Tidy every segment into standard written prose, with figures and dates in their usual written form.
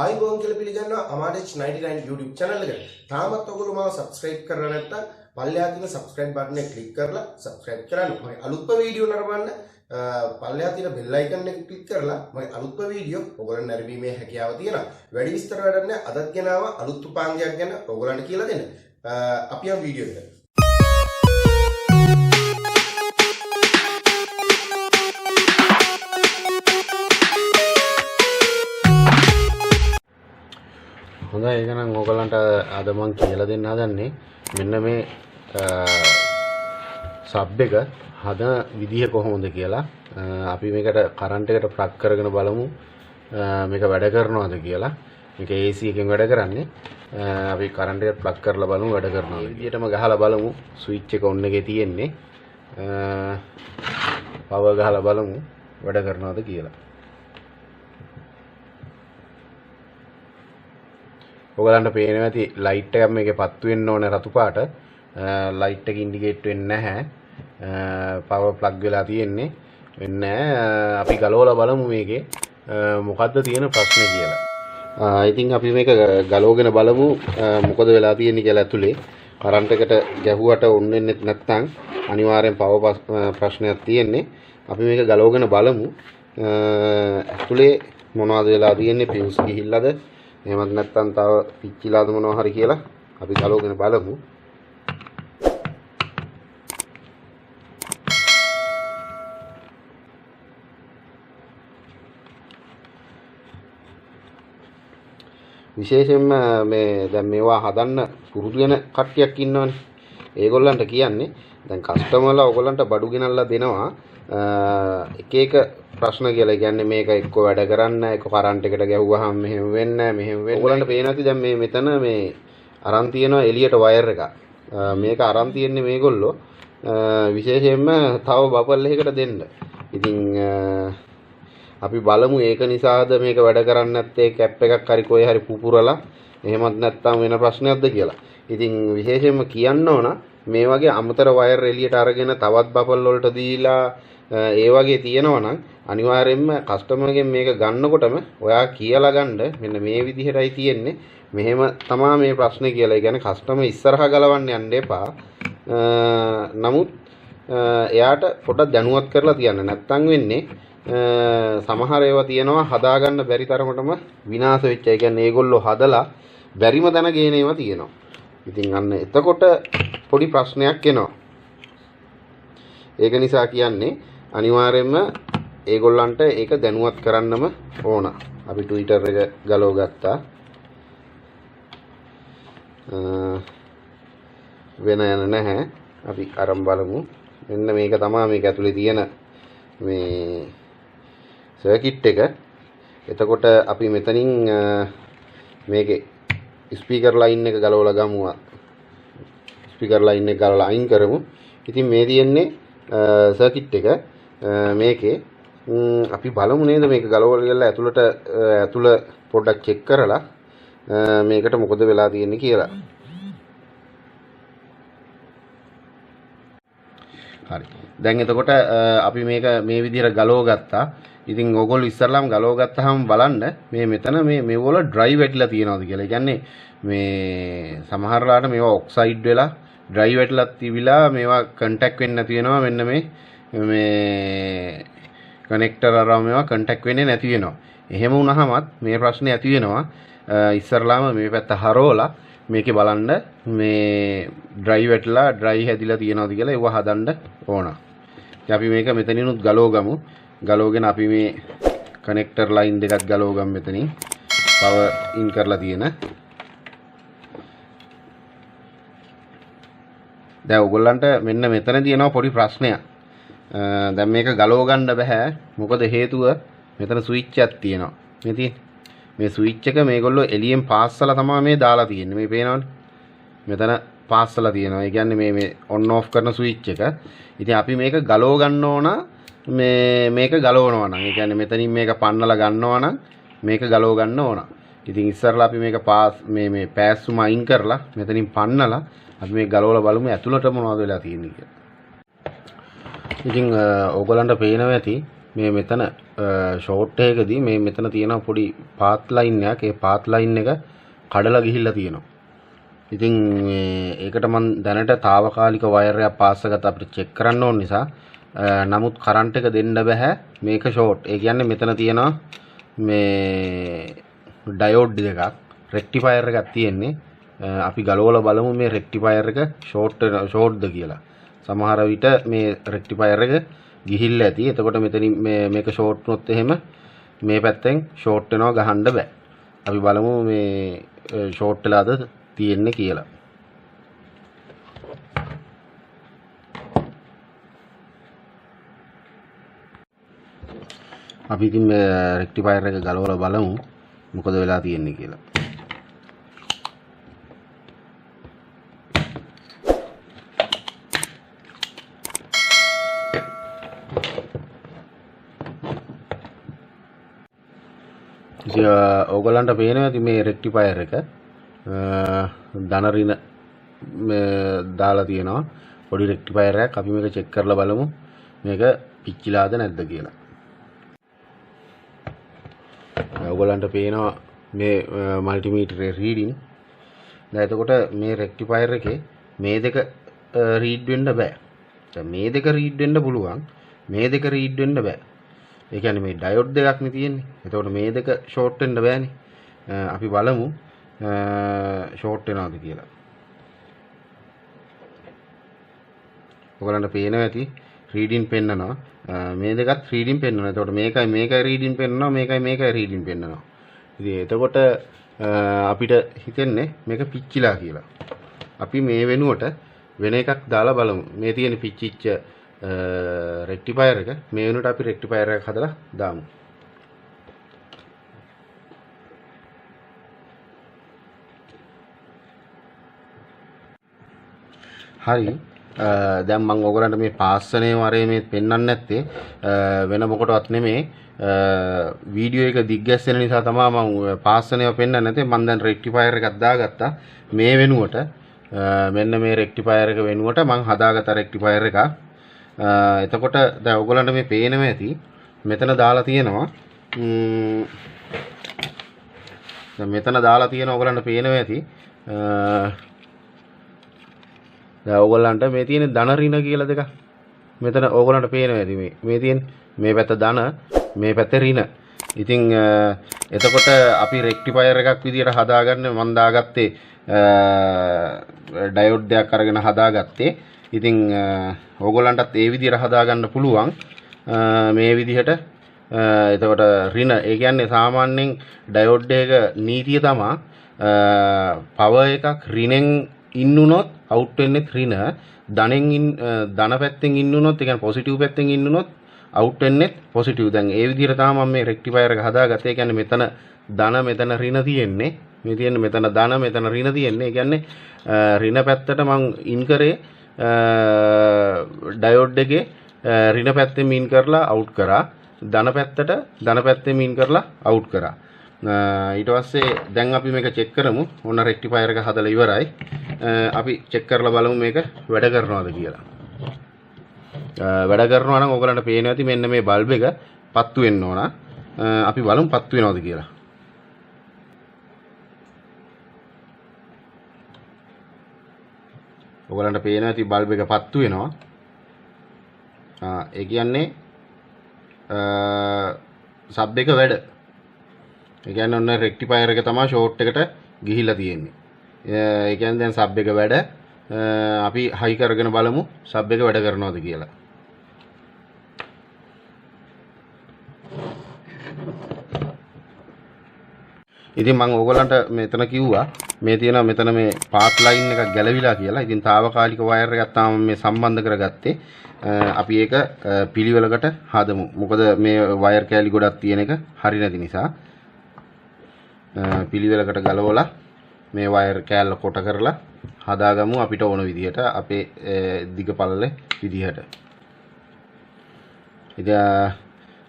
ආයිබෝන් කියලා පිළිගන්නවා RH99 YouTube channel එකට. තාමත් ඔයගොල්ලෝ මාව subscribe කරලා නැත්නම් පල්ලෙහා තියෙන subscribe button එක click කරලා subscribe කරන්න. මගේ අලුත්ම වීඩියෝ නරඹන්න පල්ලෙහා තියෙන bell icon එක click කරලා මගේ අලුත්ම වීඩියෝ ඔයගොල්ලන් නැරඹීමේ හැකියාව තියෙනවා. වැඩි විස්තර වැඩක් නැහැ. අදත් ගෙනාවා අලුත් උපාංගයක් ගැන ඔයගොල්ලන්ට කියලා දෙන්න. අපි යමු වීඩියෝ එකට. හොඳයි ඒක නම් ඕගලන්ට අද මම කියලා දෙන්න හදන්නේ මෙන්න මේ සබ් එක හදන විදිහ කොහොමද කියලා. අපි මේකට කරන්ට් එකට ප්ලග් කරගෙන බලමු මේක වැඩ කරනවද කියලා. මේක AC එකෙන් වැඩ කරන්නේ. අපි කරන්ට් එකට ප්ලග් කරලා බලමු වැඩ කරනවද. මේ විදිහටම ගහලා බලමු ස්විච් එක ඔන් එකේ තියෙන්නේ. පවර් ගහලා බලමු වැඩ කරනවද කියලා. ඔයගලන්ට පේනවා ඇති ලයිට් එකක් මේකේ පත්තු වෙන්න ඕනේ රතු පාට. ලයිට් එක ඉන්ඩිකේට් වෙන්නේ නැහැ. පවර් ප්ලග් වෙලා තියෙන්නේ. වෙන්නේ නැහැ. අපි ගලවලා බලමු මේකේ මොකද්ද තියෙන ප්‍රශ්නේ කියලා. ඉතින් අපි මේක ගලවගෙන බලමු මොකද වෙලා තියෙන්නේ කියලා ඇතුලේ. කරන්ට් එකට ගැහුවට ඔන් වෙන්නේ නැත්නම් අනිවාර්යෙන් පවර් ප්‍රශ්නයක් තියෙන්නේ. අපි මේක ගලවගෙන බලමු. ඇතුලේ මොනවද වෙලා තියෙන්නේ? පියුස් ගිහිල්ලාද? එහෙමත් නැත්නම් තව පිච්චිලාද මොනවා හරි කියලා අපි ගලවගෙන බලමු. විශේෂයෙන්ම මේ දැන් මේවා හදන්න පුරුදු වෙන කට්ටියක් ඉන්නවනේ. ඒගොල්ලන්ට කියන්නේ දැන් කස්ටමර්ලා ඔයගොල්ලන්ට බඩු ගෙනල්ලා දෙනවා එක එක ප්‍රශ්න කියලා. කියන්නේ මේක එක්ක වැඩ කරන්න එක්ක කරන්ට් එකට ගැහුවාම මෙහෙම වෙන්නේ නැහැ මෙහෙම වෙන්නේ. ඔයගොල්ලන්ට පේන ඇති දැන් මේ මෙතන මේ අරන් තියෙනවා එළියට වයර් එක. මේක අරන් තියෙන්නේ මේගොල්ලෝ විශේෂයෙන්ම තව බබල් එකකට දෙන්න. ඉතින් අපි බලමු ඒක නිසාද මේක වැඩ කරන්නේ නැත්තේ කැප් එකක් හරි කොහේ හරි පුපුරලා එහෙමත් නැත්නම් වෙන ප්‍රශ්නයක්ද කියලා. ඉතින් විශේෂයෙන්ම කියන්න ඕන මේ වගේ අමතර වයර් එළියට අරගෙන තවත් බබල් වලට දීලා ඒ වගේ තියෙනවා නම් අනිවාර්යයෙන්ම කස්ටමර්ගෙන් මේක ගන්නකොටම ඔයා කියලා ගන්න මෙන්න මේ විදිහටයි තියෙන්නේ. මෙහෙම තමයි මේ ප්‍රශ්නේ කියලා. ඒ කියන්නේ කස්ටමර් ඉස්සරහා ගලවන්න යන්න එපා. නමුත් එයාට පොඩක් දැනුවත් කරලා තියන්න. නැත්තම් වෙන්නේ සමහර ඒවා තියෙනවා හදාගන්න බැරි තරමටම විනාශ වෙච්ච. ඒ කියන්නේ ඒගොල්ලෝ හදලා බැරිම දන ගේන ඒවා තියෙනවා. ඉතින් අන්න එතකොට පොඩි ප්‍රශ්නයක් එනවා. ඒක නිසා කියන්නේ අනිවාර්යයෙන්ම ඒගොල්ලන්ට ඒක දැනුවත් කරන්නම ඕන. අපි Twitter එක ගලව ගත්තා. වෙන යන නැහැ. අපි අරන් බලමු. මෙන්න මේක තමයි මේක ඇතුලේ තියෙන මේ සර්කිට් එක. එතකොට අපි මෙතනින් මේකේ ස්පීකර් ලයින් එක ගලවලා ගමු. ස්පීකර් ලයින් එක ගලවලා අයින් කරමු. ඉතින් මේ තියෙන්නේ සර්කිට් එක. මේකේ අපි බලමු නේද මේක ගලවලා ඇතුළ පොඩ්ඩක් චෙක් කරලා මේකට මොකද වෙලා තියෙන්නේ කියලා. හරි. දැන් එතකොට අපි මේක මේ විදිහට ගලව ගත්තා. ඉතින් ඕගොල්ලෝ ඉස්සරලාම ගලව ගත්තාම බලන්න මේ මෙතන මේ වල ඩ්‍රයි වැටිලා තියෙනවද කියලා. ඒ කියන්නේ මේ සමහරලාට මේවා ඔක්සයිඩ් වෙලා ඩ්‍රයි වැටලා තිබිලා මේවා කන්ටැක්ට් වෙන්නේ නැති වෙනවා. මෙන්න මේ කනෙක්ටර් අරම මේවා කන්ටැක්ට් වෙන්නේ නැති වෙනවා. එහෙම වුණාමත් මේ ප්‍රශ්නේ ඇති වෙනවා. ඉස්සරලාම මේ පැත්ත හරවලා මේකේ බලන්න මේ ඩ්‍රයි වැටලා ඩ්‍රයි හැදිලා තියෙනවද කියලා ඒව හදන්න ඕන. ඉතින් අපි මේක මෙතනිනුත් ගලව ගමු. ගලවගෙන අපි මේ කනෙක්ටර් ලයින් දෙකක් ගලව ගමු මෙතනින්. පවර් ඉන් කරලා තියෙන. දැන් ඔයගොල්ලන්ට මෙන්න මෙතන තියෙනවා පොඩි ප්‍රශ්නයක්. දැන් මේක ගලව ගන්න බෑ. මොකද හේතුව මෙතන ස්විච් එකක් තියෙනවා. මේ ස්විච් එක මේගොල්ලෝ එළියෙන් පාස්සලා තමයි මේ දාලා තියෙන්නේ. මේ පේනවනේ. මෙතන පාස්සලා තියෙනවා. ඒ කියන්නේ මේ ඔන් ඔෆ් කරන ස්විච් එක. ඉතින් අපි මේක ගලව ගන්න ඕන මේක ගලවනවා නම්. ඒ කියන්නේ මෙතනින් මේක පන්නලා ගන්නවා නම් මේක ගලව ගන්න ඕන. ඉතින් ඉස්සරලා අපි මේක මේ පෑස්සුම අයින් කරලා මෙතනින් පන්නලා අපි මේ ගලවලා බලමු ඇතුළට මොනවද වෙලා තියෙන්නේ කියලා. ඉතින් ඕගලන්ට පේනවා ඇති මේ මෙතන ෂෝට් එකකදී මේ මෙතන තියෙන පොඩි පාත් ලයින් එකක්. ඒ පාත් ලයින් එක කඩලා ගිහිල්ලා තියෙනවා. ඉතින් ඒකට මම දැනට తాවකාලික වයර් එකක් පාස් කරගත්ත අපිට චෙක් කරන්න ඕන නිසා නමුත් කරන්ට් එක දෙන්න බෑ මේක ෂෝට්. ඒ කියන්නේ මෙතන තියෙනවා මේ ඩයෝඩ් දෙකක් රෙක්ටිෆයර් එකක් තියෙන්නේ. අපි ගලවලා බලමු මේ රෙක්ටිෆයර් එක ෂෝට්ද කියලා. සමහර විට මේ රෙක්ටිෆයර් එක ගිහිල්ලා ඇති. එතකොට මෙතනින් මේක ෂෝට් වුණොත් එහෙම මේ පැත්තෙන් ෂෝට් වෙනවා ගහන්න බෑ. අපි බලමු මේ ෂෝට් වෙලාද තියෙන්නේ කියලා. අපි ඉතින් මේ රෙක්ටිෆයර් එක ගලවලා බලමු මොකද වෙලා තියෙන්නේ කියලා. ඕගලන්ට පේනවා ඉතින් මේ රෙක්ටිෆයර් එක ධන ඍණ දාලා තියෙනවා. පොඩි රෙක්ටිෆයර් එකක්. අපි මේක චෙක් කරලා බලමු මේක පිච්චිලාද නැද්ද කියලා. ඕගලන්ට පේනවා මේ මල්ටිමීටරේ රීඩින්. දැන් එතකොට මේ රෙක්ටිෆයර් එකේ මේ දෙක රීඩ් වෙන්න බෑ. දැන් මේ දෙක රීඩ් වෙන්න පුළුවන්. මේ දෙක රීඩ් වෙන්න බෑ. ඒ කියන්නේ මේ ඩයෝඩ් දෙකක් නේ තියෙන්නේ. එතකොට මේ දෙක ෂෝට් වෙන්න බෑනේ. අපි බලමු ෂෝට් වෙනවද කියලා. ඔයගලන්ට පේනවා ඇති රීඩින් පෙන්නනවා. මේ දෙකත් රීඩින් පෙන්නනවා. එතකොට මේකයි රීඩින් පෙන්නනවා. මේකයි රීඩින් පෙන්නනවා. ඉතින් එතකොට අපිට හිතෙන්නේ මේක පිච්චිලා කියලා. අපි මේ වෙනුවට වෙන එකක් දාලා බලමු. මේ තියෙන පිච්චිච්ච රෙක්ටිෆයර් එක මේ වෙනුවට අපි රෙක්ටිෆයර් එකක් හදලා දාමු. හරි. දැන් මම ඔයගලන්ට මේ පාස්සනේ වරේ මේ පෙන්වන්න නැත්තේ වෙන මොකටවත් නෙමෙයි. වීඩියෝ එක දිග්ගැස්සෙන නිසා තමයි මම පාස්සනේව පෙන්වන්නේ නැත්තේ. මම දැන් රෙක්ටිෆයර් එකක් දාගත්තා. මේ වෙනුවට මෙන්න මේ රෙක්ටිෆයර් එක වෙනුවට මම හදාගත්ත රෙක්ටිෆයර් එකක්. එතකොට දැන් ඔයගලන්ට මේ පේනවා ඇති මෙතන දාලා තියෙනවා දැන් මෙතන දාලා තියෙන ඔයගලන්ට පේනවා ඇති දැන් ඔයගලන්ට මේ තියෙන ධන ඍණ කියලා දෙකක් මෙතන ඔයගලන්ට පේනවා ඇති මේ තියෙන මේ පැත්ත ධන මේ පැත්ත ඍණ. ඉතින් එතකොට අපි රෙක්ටිෆයර් එකක් විදියට හදාගන්න මම දාගත්තේ ඩයෝඩ් දෙකක් අරගෙන හදාගත්තේ. ඉතින් ඕගොල්ලන්ටත් ඒ විදිහට හදාගන්න පුළුවන් මේ විදිහට. එතකොට ඍණ ඒ කියන්නේ සාමාන්‍යයෙන් ඩයෝඩ් එක නීතිය තමයි පවර් එකක් ඍණෙන් ඉන්නුනොත් අවුට් වෙන්නේ ඍණ, ධන පැත්තෙන් ඉන්නුනොත් ඒ කියන්නේ පොසිටිව් පැත්තෙන් ඉන්නුනොත් අවුට් වෙන්නේ පොසිටිව්. දැන් ඒ විදිහට තමයි මම මේ රෙක්ටිෆයර් එක හදාගත්තේ. ඒ කියන්නේ මෙතන ධන මෙතන ඍණ තියෙන්නේ. මේ තියෙන්නේ මෙතන ධන මෙතන ඍණ තියෙන්නේ. ඒ කියන්නේ ඍණ පැත්තට මම ඉන් කරේ ඩයෝඩ් එකේ ඍණ පැත්තෙන් මින් කරලා අවුට් කරා. ධන පැත්තෙන් මින් කරලා අවුට් කරා. ඊට පස්සේ දැන් අපි මේක චෙක් කරමු. ඔන්න රෙක්ටිෆයර් එක හදලා ඉවරයි. අපි චෙක් කරලා බලමු මේක වැඩ කරනවද කියලා. වැඩ කරනවා නම් ඔයගලන්ට පේනවා ඇති මෙන්න මේ බල්බ් එක පත්තු වෙන්න ඕන. අපි බලමු පත්තු වෙනවද කියලා. ඔයගලන්ට පේනවා ඇති බල්බ් එක පත්තු වෙනවා. ඒ කියන්නේ සබ් එක වැඩ. ඒ කියන්නේ ඔන්න රෙක්ටිෆයර් එක තමයි ෂෝට් එකට ගිහිල්ලා තියෙන්නේ. ඒ කියන්නේ දැන් සබ් එක වැඩ. අපි හයි කරගෙන බලමු සබ් එක වැඩ කරනවද කියලා. ඉතින් මම ඕගලන්ට මෙතන කිව්වා මේ තියෙනවා මෙතන මේ පාත් ලයින් එකක් ගැලවිලා කියලා. ඉතින් తాවකාලික වයර් එකක් තමයි මේ සම්බන්ධ කරගත්තේ. අපි ඒක පිළිවෙලකට හදමු. මොකද මේ වයර් කෑලි ගොඩක් තියෙන එක හරි නැති නිසා. පිළිවෙලකට ගලවලා මේ වයර් කෑල්ල කොට කරලා හදාගමු අපිට ඕන විදිහට අපේ දිග පළල විදිහට. ඉතින්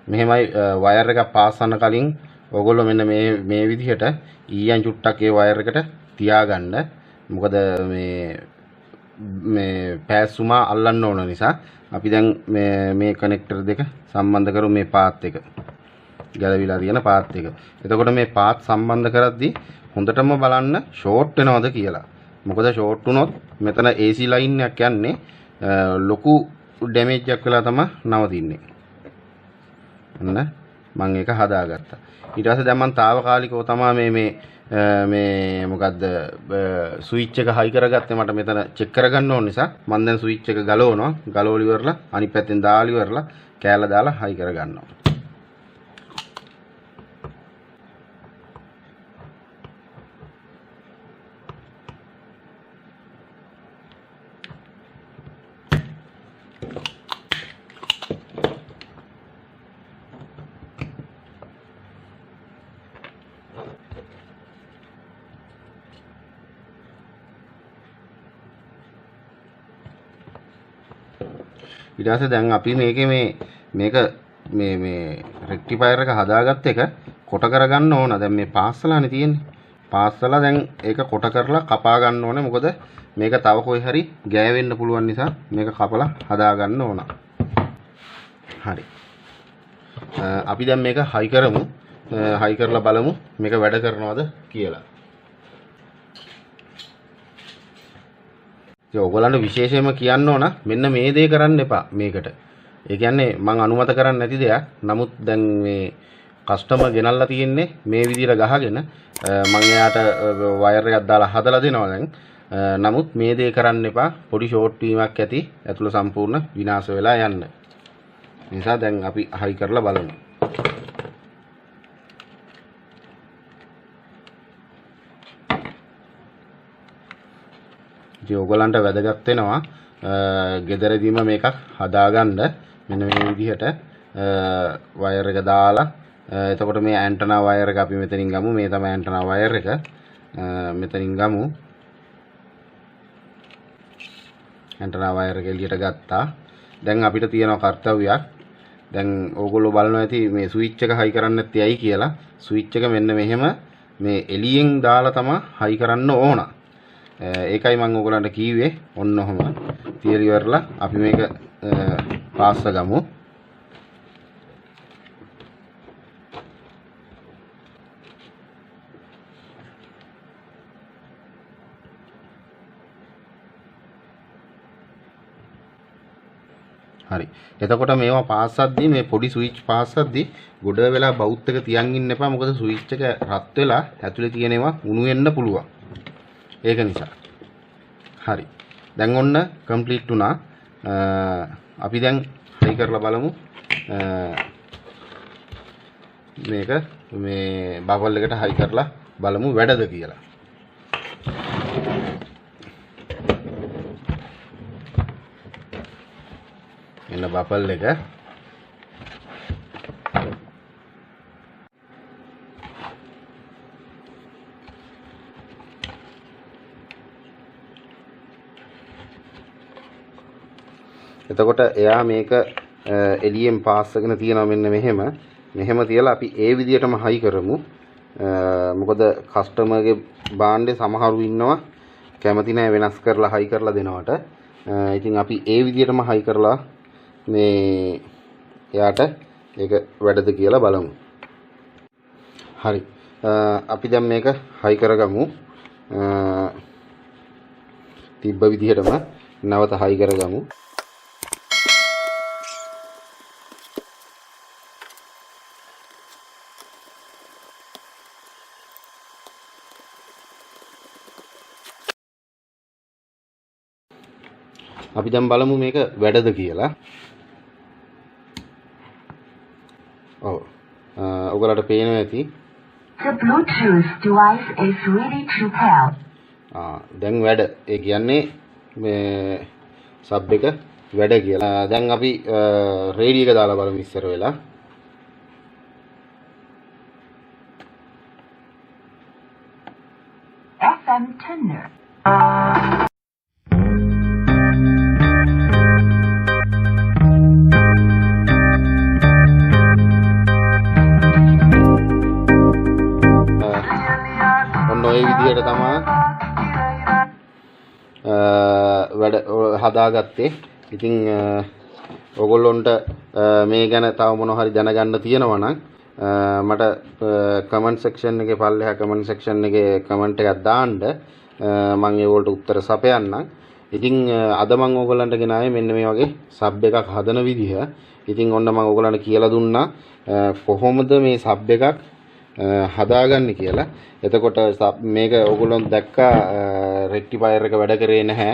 මෙහෙමයි වයර් එක පාස් කරන කලින් ඔයගොල්ලෝ මෙන්න මේ විදිහට ඊයන් චුට්ටක් ඒ වයර් එකට තියාගන්න. මොකද මේ මේ පෑස්සුමා අල්ලන්න ඕන නිසා අපි දැන් මේ කනෙක්ටර් දෙක සම්බන්ධ කරමු මේ පාත් එක. ගැලවිලා තියෙන පාත් එක. එතකොට මේ පාත් සම්බන්ධ කරද්දී හොඳටම බලන්න ෂෝට් වෙනවද කියලා. මොකද ෂෝට් වුණොත් මෙතන AC ලයින් එකක් යන්නේ ලොකු ඩැමේජ් එකක් වෙලා තමයි නවතින්නේ. අන්න මම ඒක හදාගත්තා. ඊට පස්සේ දැන් මම తాවකාලිකව තමයි මේ මොකද්ද ස්විච් එක හයි කරගත්තේ. මට මෙතන චෙක් කරගන්න ඕන නිසා මම දැන් ස්විච් එක ගලවනවා. ගලවලි ඉවරලා අනිත් පැත්තෙන් දාලි ඉවරලා කෑල්ල දාලා හයි කරගන්නවා. ඊට පස්සේ දැන් අපි මේකේ මේක මේ රෙක්ටිෆයර් එක හදාගත්ත එක කොට කරගන්න ඕන. දැන් මේ පාස්සලානේ තියෙන්නේ. පාස්සලා දැන් ඒක කොට කරලා කපා ගන්න ඕනේ. මොකද මේක තව කොයි හරි ගෑවෙන්න පුළුවන් නිසා මේක කපලා හදා ගන්න ඕන. හරි. අපි දැන් මේක හයි කරමු. හයි කරලා බලමු මේක වැඩ කරනවද කියලා. ඔයගොල්ලන්ට විශේෂයෙන්ම කියන්න ඕන මෙන්න මේ දේ කරන්න එපා මේකට. ඒ කියන්නේ මම අනුමත කරන්නේ නැති දෙයක්. නමුත් දැන් මේ කස්ටමර් ගෙනල්ලා තියෙන්නේ මේ විදිහට ගහගෙන මම එයාට වයර් එකක් දාලා හදලා දෙනවා දැන්. නමුත් මේ දේ කරන්න එපා. පොඩි ෂෝට් වීමක් ඇති. ඇතුළ සම්පූර්ණ විනාශ වෙලා යන්න. නිසා දැන් අපි හයි කරලා බලමු. ඉතින් ඔයගලන්ට වැදගත් වෙනවා ගෙදරදීම මේකක් හදාගන්න. මෙන්න මේ විදිහට වයර් එක දාලා එතකොට මේ ඇන්ටනා වයර් එක අපි මෙතනින් ගමු. මේ තමයි ඇන්ටනා වයර් එක. මෙතනින් ගමු. ඇන්ටනා වයර් එක එළියට ගත්තා. දැන් අපිට තියෙන කාර්යයක්. දැන් ඕගොල්ලෝ බලනවා ඇති මේ ස්විච් එක හයි කරන්න නැත්තේ ඇයි කියලා. ස්විච් එක මෙන්න මෙහෙම මේ එළියෙන් දාලා තමයි හයි කරන්න ඕන. ඒකයි මම ඔයගලන්ට කිව්වේ. ඔන්න ඔහම තියරි වරලා අපි මේක පාස්ස ගමු. හරි. එතකොට මේවා පාස්සද්දී මේ පොඩි ස්විච් පාස්සද්දී ගොඩ වෙලා බවුත් එක තියන් ඉන්න එපා. මොකද ස්විච් එක රත් වෙලා ඇතුලේ තියෙන ඒවා උණු වෙන්න පුළුවන්. ඒක නිසා. හරි. දැන් ඔන්න කම්ප්ලීට් වුණා. අපි දැන් හයි කරලා බලමු. මේක මේ බබල් එකට හයි කරලා බලමු වැඩද කියලා. එන්න බබල් එක. එතකොට එයා මේක එළියෙන් පාස්සගෙන තියනවා මෙන්න මෙහෙම. මෙහෙම තියලා අපි ඒ විදිහටම හයි කරමු. මොකද කස්ටමර්ගේ බාණ්ඩේ සමහරු ඉන්නවා කැමති නැහැ වෙනස් කරලා හයි කරලා දෙනවට. ඉතින් අපි ඒ විදිහටම හයි කරලා මේ එයාට ඒක වැඩද කියලා බලමු. හරි. අපි දැන් මේක හයි කරගමු. තිබ්බ විදිහටම නැවත හයි කරගමු. අපි දැන් බලමු මේක වැඩද කියලා. ඔව්. ඔයගලට පේනවා ඇති. The Bluetooth device is ready to pair. දැන් වැඩ. ඒ කියන්නේ මේ සබ් එක වැඩ කියලා. දැන් අපි රේඩියෝ එක දාලා බලමු ඉස්සර වෙලා. FM tender. ඔය විදිහට තමයි වැඩ හදාගත්තේ. ඉතින් ඔයගොල්ලොන්ට මේ ගැන තව මොනවා හරි දැනගන්න තියෙනවා නම් මට කමෙන්ට් සෙක්ෂන් එකේ පල්ලෙහා කමෙන්ට් සෙක්ෂන් එකේ කමෙන්ට් එකක් දාන්න මම ඒවලට උත්තර සපයන්නම්. ඉතින් අද මම ඕගොල්ලන්ට ගෙනාවේ මෙන්න මේ වගේ සබ් එකක් හදන විදිහ. ඉතින් ඔන්න මම ඕගොල්ලන්ට කියලා දුන්නා කොහොමද මේ සබ් එකක් හදාගන්නේ කියලා. එතකොට මේක ඕගොල්ලෝ දැක්කා රෙක්ටිෆයර් එක වැඩ කරේ නැහැ.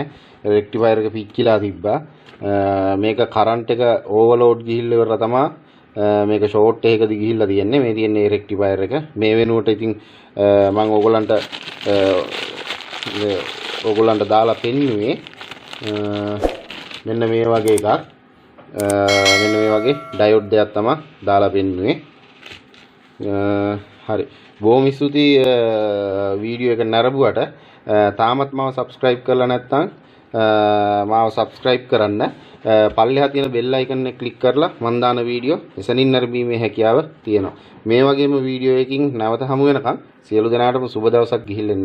රෙක්ටිෆයර් එක පිච්චිලා තිබ්බා. මේක කරන්ට් එක ඕවර්ලෝඩ් ගිහිල්ලා ඉවරලා තමයි මේක ෂෝට් එකකදී ගිහිල්ලා තියෙන්නේ. මේ තියෙන්නේ රෙක්ටිෆයර් එක. මේ වෙනුවට ඉතින් මම ඕගොල්ලන්ට දාලා පෙන්නුවේ මෙන්න මේ වගේ එකක්. මෙන්න මේ වගේ ඩයෝඩ් දෙයක් තමයි දාලා පෙන්නුවේ. හරි. බොහොම ස්තුතියි වීඩියෝ එක නරඹුවට. තාමත් මාව subscribe කරලා නැත්නම් මාව subscribe කරන්න. පල්ලෙහා තියෙන bell icon එක click කරලා මම දාන වීඩියෝ එසනින් නැරඹීමේ හැකියාව තියෙනවා. මේ වගේම වීඩියෝ එකකින් නැවත හමු වෙනකන් සියලු දෙනාටම සුබ දවසක් ගිහිල්ලා